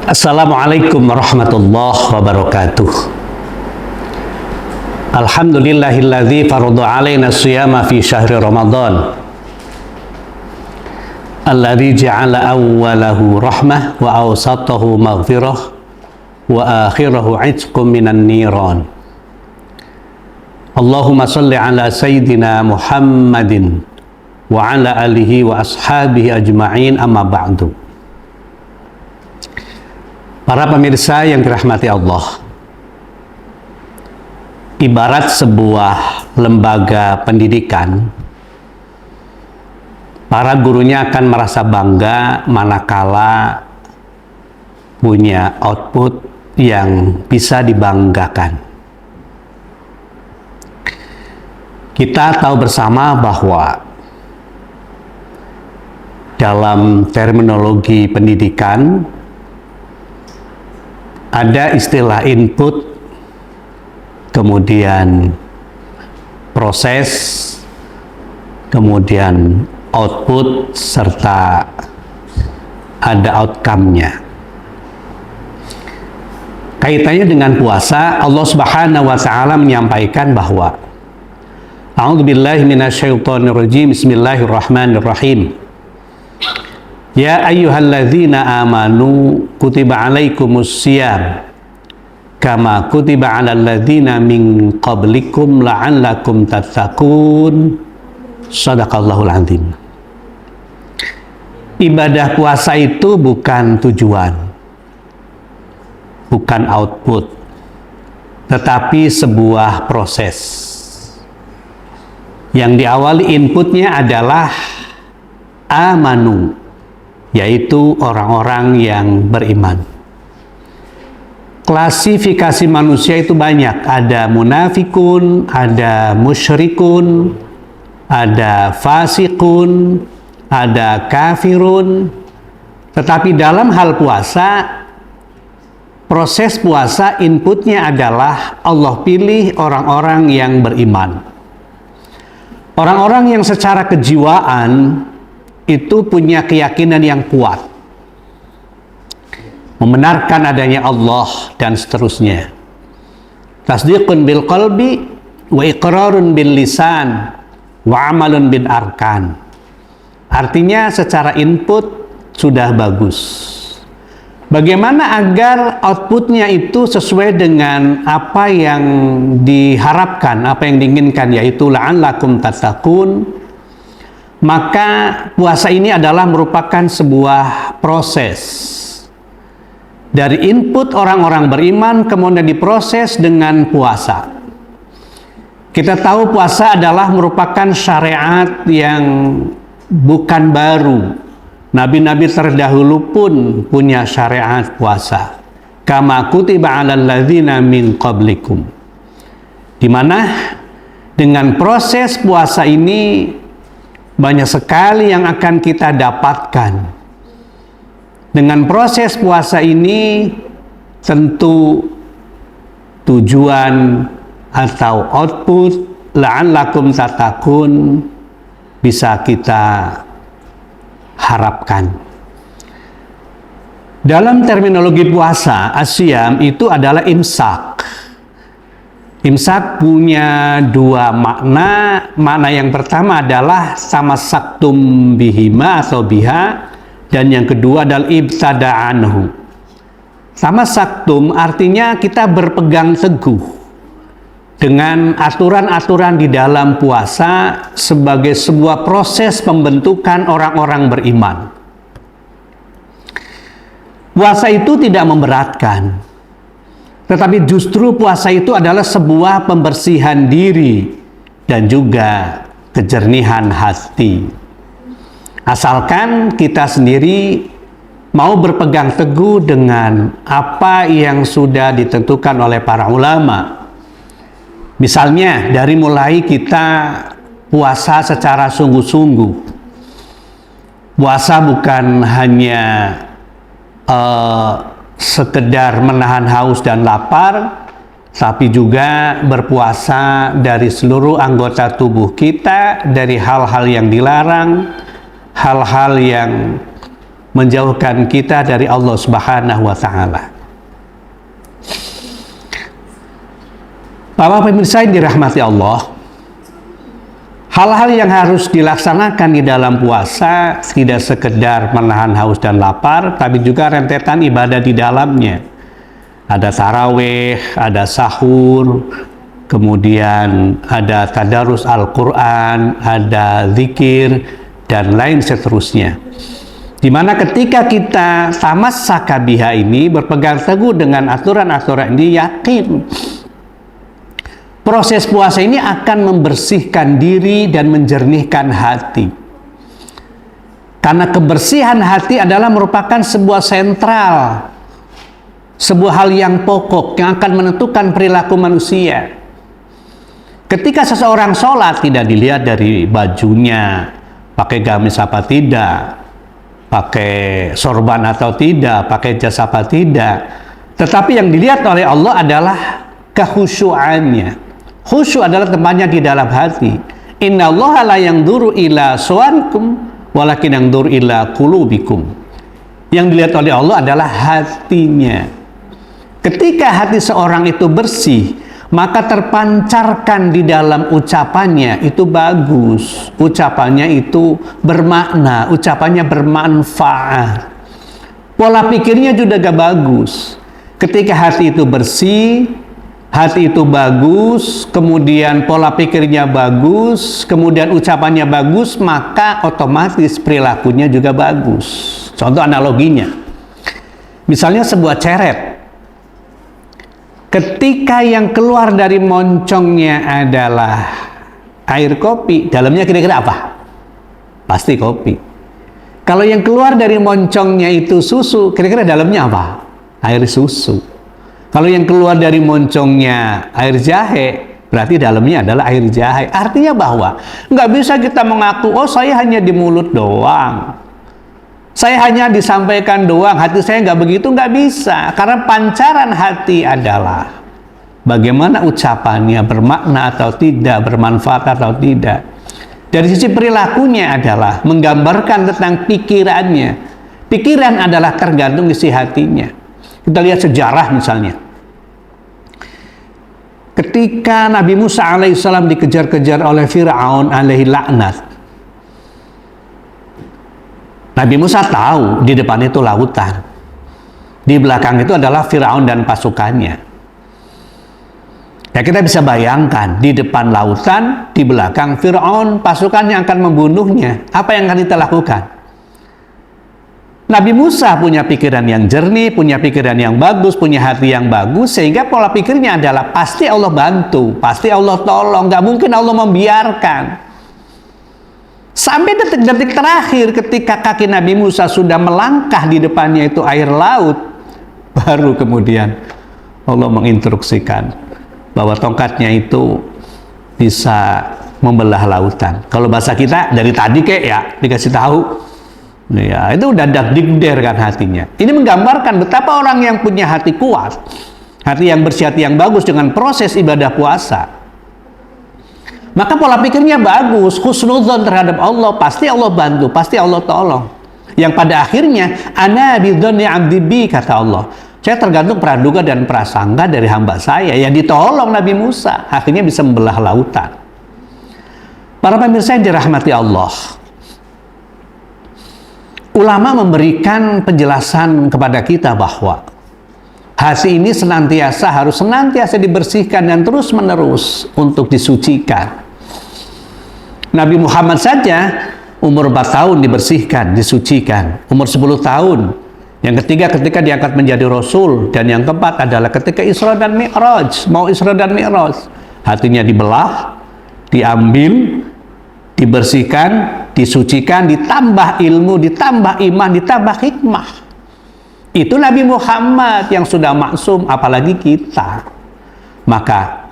Assalamualaikum warahmatullahi wabarakatuh. Alhamdulillahilladzi farada alaina siyama fi syahri Ramadan. Alladzi ja'ala awwalahu rahmah wa awsatahu maghfirah wa akhirahu 'itqum minan niran. Allahumma shalli ala sayyidina Muhammadin wa ala alihi wa ashabihi ajma'in, amma ba'du. Para pemirsa yang dirahmati Allah, ibarat sebuah lembaga pendidikan, para gurunya akan merasa bangga manakala punya output yang bisa dibanggakan. Kita tahu bersama bahwa dalam terminologi pendidikan ada istilah input, kemudian proses, kemudian output, serta ada outcome-nya. Kaitannya dengan puasa, Allah Subhanahu wa Ta'ala menyampaikan bahwa A'udzubillahi minasyaitonirrajim, Bismillahirrahmanirrahim. Ya ayyuhalladzina amanu kutiba alaikumus syiyam kama kutiba alal ladzina min qablikum la'allakum tattaqun. Shadaqallahul azim. Ibadah puasa itu bukan tujuan, bukan output, tetapi sebuah proses yang diawali inputnya adalah amanu, yaitu orang-orang yang beriman. Klasifikasi manusia itu banyak, ada munafikun, ada musyrikun, ada fasikun, ada kafirun. Tetapi dalam hal puasa, proses puasa inputnya adalah Allah pilih orang-orang yang beriman. Orang-orang yang secara kejiwaan itu punya keyakinan yang kuat, membenarkan adanya Allah dan seterusnya. Tasdiqun bil qalbi wa iqrarun bil lisan wa amalun bil arkan. Artinya secara input sudah bagus. Bagaimana agar outputnya itu sesuai dengan apa yang diharapkan, apa yang diinginkan, yaitu la'allakum tattaqun. Maka puasa ini adalah merupakan sebuah proses dari input orang-orang beriman, kemudian diproses dengan puasa. Kita tahu puasa adalah merupakan syariat yang bukan baru. Nabi-nabi terdahulu pun punya syariat puasa. Kama kutiba 'alal ladzina min qablikum. Di mana dengan proses puasa ini banyak sekali yang akan kita dapatkan. Dengan proses puasa ini tentu tujuan atau output la'allakum tattaqun bisa kita harapkan. Dalam terminologi puasa, asyam itu adalah imsak. Imsak punya dua makna. Makna yang pertama adalah tamasaktum bihima atau biha, dan yang kedua adalah ibtada anhu. Tamasaktum artinya kita berpegang teguh dengan aturan-aturan di dalam puasa sebagai sebuah proses pembentukan orang-orang beriman. Puasa itu tidak memberatkan, tetapi justru puasa itu adalah sebuah pembersihan diri dan juga kejernihan hati. Asalkan kita sendiri mau berpegang teguh dengan apa yang sudah ditentukan oleh para ulama. Misalnya dari mulai kita puasa secara sungguh-sungguh. Puasa bukan hanya sekedar menahan haus dan lapar, tapi juga berpuasa dari seluruh anggota tubuh kita, dari hal-hal yang dilarang, hal-hal yang menjauhkan kita dari Allah Subhanahu wa taala. Para pemirsa yang dirahmati Allah, hal-hal yang harus dilaksanakan di dalam puasa tidak sekedar menahan haus dan lapar, tapi juga rentetan ibadah di dalamnya. Ada tarawih, ada sahur, kemudian ada tadarus Al-Quran, ada zikir, dan lain seterusnya. Dimana ketika kita tamassaka biha ini, berpegang teguh dengan aturan-aturan ini, yakin proses puasa ini akan membersihkan diri dan menjernihkan hati. Karena kebersihan hati adalah merupakan sebuah sentral, sebuah hal yang pokok yang akan menentukan perilaku manusia. Ketika seseorang sholat, tidak dilihat dari bajunya, pakai gamis apa tidak, pakai sorban atau tidak, pakai jas apa tidak. Tetapi yang dilihat oleh Allah adalah kekhusyuannya. Khusyuk adalah tempatnya di dalam hati. Innallaha la yanzuru ila suwarikum walakin yanzuru ila qulubikum. Yang dilihat oleh Allah adalah hatinya. Ketika hati seorang itu bersih, maka terpancarkan di dalam ucapannya itu bagus. Ucapannya itu bermakna, ucapannya bermanfaat. Pola pikirnya juga bagus. Ketika hati itu bersih, hati itu bagus, kemudian pola pikirnya bagus, kemudian ucapannya bagus, maka otomatis perilakunya juga bagus. Contoh analoginya, misalnya sebuah ceret. Ketika yang keluar dari moncongnya adalah air kopi, dalamnya kira-kira apa? Pasti kopi. Kalau yang keluar dari moncongnya itu susu, kira-kira dalamnya apa? Air susu. Kalau yang keluar dari moncongnya air jahe, berarti dalamnya adalah air jahe. Artinya bahwa nggak bisa kita mengaku, oh saya hanya di mulut doang, saya hanya disampaikan doang, hati saya nggak begitu, nggak bisa. Karena pancaran hati adalah bagaimana ucapannya, bermakna atau tidak, bermanfaat atau tidak. Dari sisi perilakunya adalah menggambarkan tentang pikirannya. Pikiran adalah tergantung isi hatinya. Kita lihat sejarah misalnya. Ketika Nabi Musa alaihissalam dikejar-kejar oleh Fir'aun alaihi laknat, Nabi Musa tahu di depan itu lautan, di belakang itu adalah Fir'aun dan pasukannya. Ya kita bisa bayangkan, di depan lautan, di belakang Fir'aun, pasukannya akan membunuhnya. Apa yang akan kita lakukan? Nabi Musa punya pikiran yang jernih, punya pikiran yang bagus, punya hati yang bagus, sehingga pola pikirnya adalah pasti Allah bantu, pasti Allah tolong, nggak mungkin Allah membiarkan. Sampai detik-detik terakhir ketika kaki Nabi Musa sudah melangkah di depannya itu air laut, baru kemudian Allah menginstruksikan bahwa tongkatnya itu bisa membelah lautan. Kalau bahasa kita dari tadi kayak ya dikasih tahu. Ya, itu udah dak-dikder kan hatinya. Ini menggambarkan betapa orang yang punya hati kuat, hati yang bersih, hati yang bagus dengan proses ibadah puasa, maka pola pikirnya bagus, husnudzon terhadap Allah, pasti Allah bantu, pasti Allah tolong. Yang pada akhirnya, ana bidzanni 'abdi bi, kata Allah. Saya tergantung praduga dan prasangka dari hamba saya, yang ditolong Nabi Musa, akhirnya bisa membelah lautan. Para pemirsa yang dirahmati Allah, ulama memberikan penjelasan kepada kita bahwa hati ini harus senantiasa dibersihkan dan terus-menerus untuk disucikan. Nabi Muhammad saja umur 4 tahun dibersihkan, disucikan. Umur 10 tahun. Yang ketiga ketika diangkat menjadi Rasul. Dan yang keempat adalah ketika Isra dan Mi'raj. Mau Isra dan Mi'raj. Hatinya dibelah, diambil, dibersihkan, disucikan, ditambah ilmu, ditambah iman, ditambah hikmah. Itu Nabi Muhammad yang sudah maksum, apalagi kita. Maka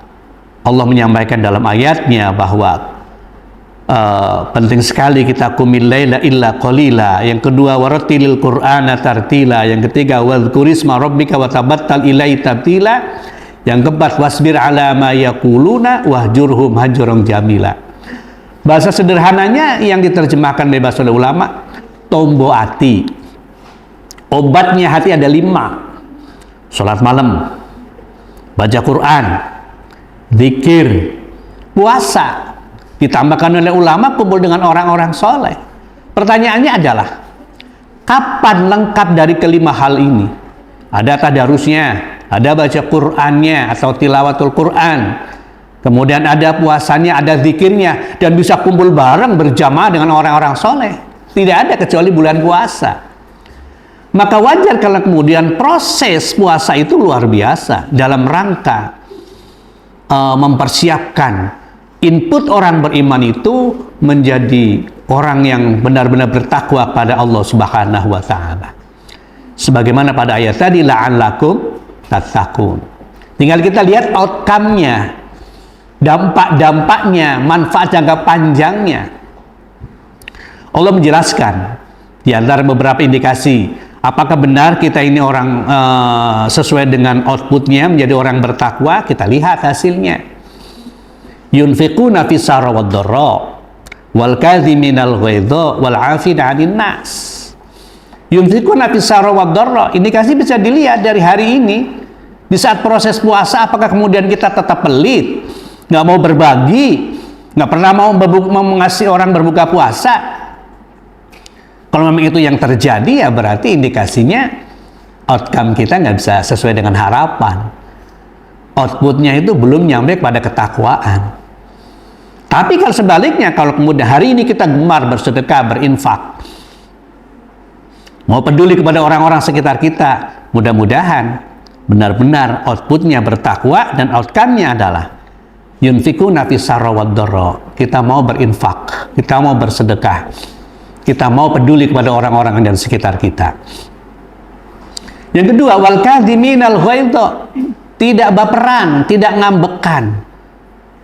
Allah menyampaikan dalam ayatnya bahwa penting sekali kita qumil laila illa qalila. Yang kedua, warattilil qur'ana tartila. Yang ketiga, wadhkurisma rabbika watabattal ilaihi tabtila. Yang keempat, wasbir ala ma yaquluna wahjurhum hajran jamila. Bahasa sederhananya yang diterjemahkan bebas oleh ulama, tombo ati. Obatnya hati ada 5. Sholat malam, baca Quran, zikir, puasa. Ditambahkan oleh ulama, kumpul dengan orang-orang soleh. Pertanyaannya adalah, kapan lengkap dari kelima hal ini? Ada tadarusnya, ada baca Qur'annya atau tilawatul Qur'an, kemudian ada puasanya, ada zikirnya, dan bisa kumpul bareng berjamaah dengan orang-orang soleh. Tidak ada kecuali bulan puasa. Maka wajar kalau kemudian proses puasa itu luar biasa dalam rangka mempersiapkan input orang beriman itu menjadi orang yang benar-benar bertakwa pada Allah Subhanahu wa Ta'ala. Sebagaimana pada ayat tadi, la'allakum tattaqun. Tinggal kita lihat outcome-nya, dampak-dampaknya, manfaat jangka panjangnya. Allah menjelaskan di antara beberapa indikasi apakah benar kita ini orang sesuai dengan outputnya menjadi orang bertakwa. Kita lihat hasilnya. Yunfiquna fis sarra wad dharra wal kadhiminal ghaidha wal 'afina 'anil nas. Yunfiquna fis sarra wad dharra, indikasi bisa dilihat dari hari ini. Di saat proses puasa, apakah kemudian kita tetap pelit, nggak mau berbagi, nggak pernah mau mengasihi orang berbuka puasa? Kalau memang itu yang terjadi, ya berarti indikasinya outcome kita nggak bisa sesuai dengan harapan. Outputnya itu belum nyampe pada ketakwaan. Tapi kalau sebaliknya, kalau kemudian hari ini kita gemar bersedekah, berinfak, mau peduli kepada orang-orang sekitar kita, mudah-mudahan benar-benar outputnya bertakwa dan outcome-nya adalah yunfikuna fis sarra wad dharra. Kita mau berinfak, kita mau bersedekah, kita mau peduli kepada orang-orang yang di sekitar kita. Yang kedua, wal kadhiminal ghaidha, tidak baperan, tidak ngambekan,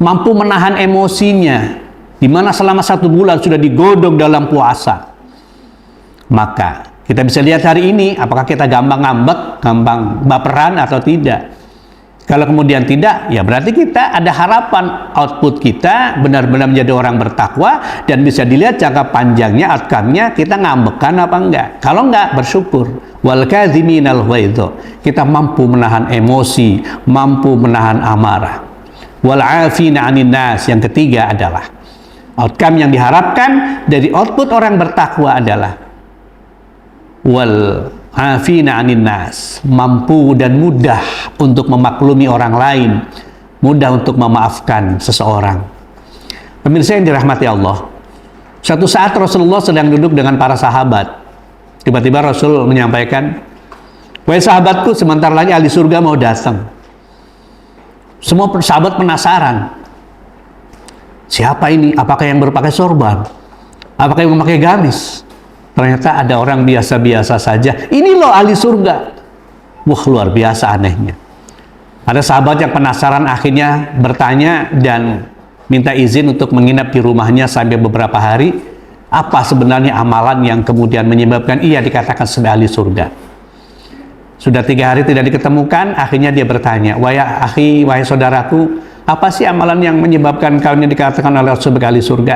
mampu menahan emosinya, di mana selama 1 bulan sudah digodok dalam puasa. Maka kita bisa lihat hari ini apakah kita gampang ngambek, gampang baperan atau tidak. Kalau kemudian tidak, ya berarti kita ada harapan output kita benar-benar menjadi orang bertakwa, dan bisa dilihat jangka panjangnya, outcome-nya kita ngambekan apa enggak. Kalau enggak, bersyukur. Wal kadhiminal ghaidha, kita mampu menahan emosi, mampu menahan amarah. Wal 'afina 'anil nas, yang ketiga adalah outcome yang diharapkan dari output orang bertakwa adalah wal 'afina 'anil nas, mampu dan mudah untuk memaklumi orang lain, mudah untuk memaafkan seseorang. Pemirsa yang dirahmati Allah, suatu saat Rasulullah sedang duduk dengan para sahabat. Tiba-tiba Rasul menyampaikan, "Wahai sahabatku, sebentar lagi ahli surga mau datang." Semua sahabat penasaran. Siapa ini? Apakah yang berpakai sorban? Apakah yang memakai gamis? Ternyata ada orang biasa-biasa saja. Ini loh ahli surga. Wah, luar biasa anehnya. Ada sahabat yang penasaran, akhirnya bertanya dan minta izin untuk menginap di rumahnya sampai beberapa hari. Apa sebenarnya amalan yang kemudian menyebabkan ia dikatakan sebagai ahli surga? Sudah 3 hari tidak diketemukan, akhirnya dia bertanya, wahai saudaraku, apa sih amalan yang menyebabkan kalian dikatakan oleh Rasul sebagai ahli surga?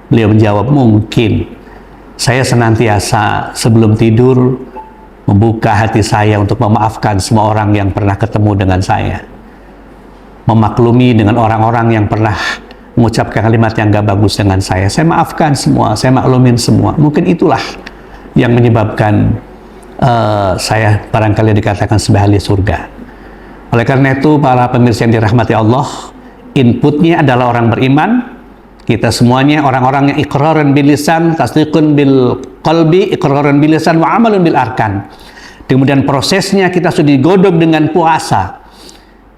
Beliau menjawab, mungkin saya senantiasa sebelum tidur membuka hati saya untuk memaafkan semua orang yang pernah ketemu dengan saya, memaklumi dengan orang-orang yang pernah mengucapkan kalimat yang gak bagus dengan saya maafkan semua, saya maklumin semua. Mungkin itulah yang menyebabkan saya barangkali dikatakan sebagai ahli surga. Oleh karena itu, para pemirsa yang dirahmati Allah, inputnya adalah orang beriman. Kita semuanya orang-orang yang iqraran bil lisan, tasdiqun bil qalbi, iqraran bil lisan wa amalun bil arkan. Kemudian prosesnya kita sudah digodok dengan puasa,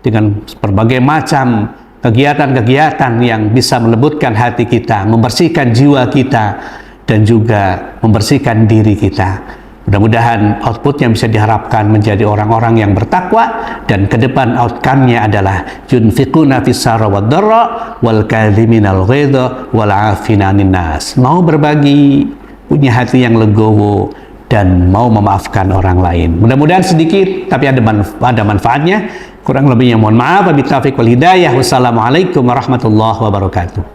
dengan berbagai macam kegiatan-kegiatan yang bisa melembutkan hati kita, membersihkan jiwa kita, dan juga membersihkan diri kita. Mudah-mudahan outputnya bisa diharapkan menjadi orang-orang yang bertakwa, dan ke depan outcome-nya adalah yunfiquna fis sarra wad dharra wal kadhiminal ghaidha wal 'afina 'anil nas. Mau berbagi, punya hati yang legowo, dan mau memaafkan orang lain. Mudah-mudahan sedikit tapi ada manfaatnya. Kurang lebihnya mohon maaf. Wabillahi taufiq wal hidayah. Wassalamualaikum warahmatullahi wabarakatuh.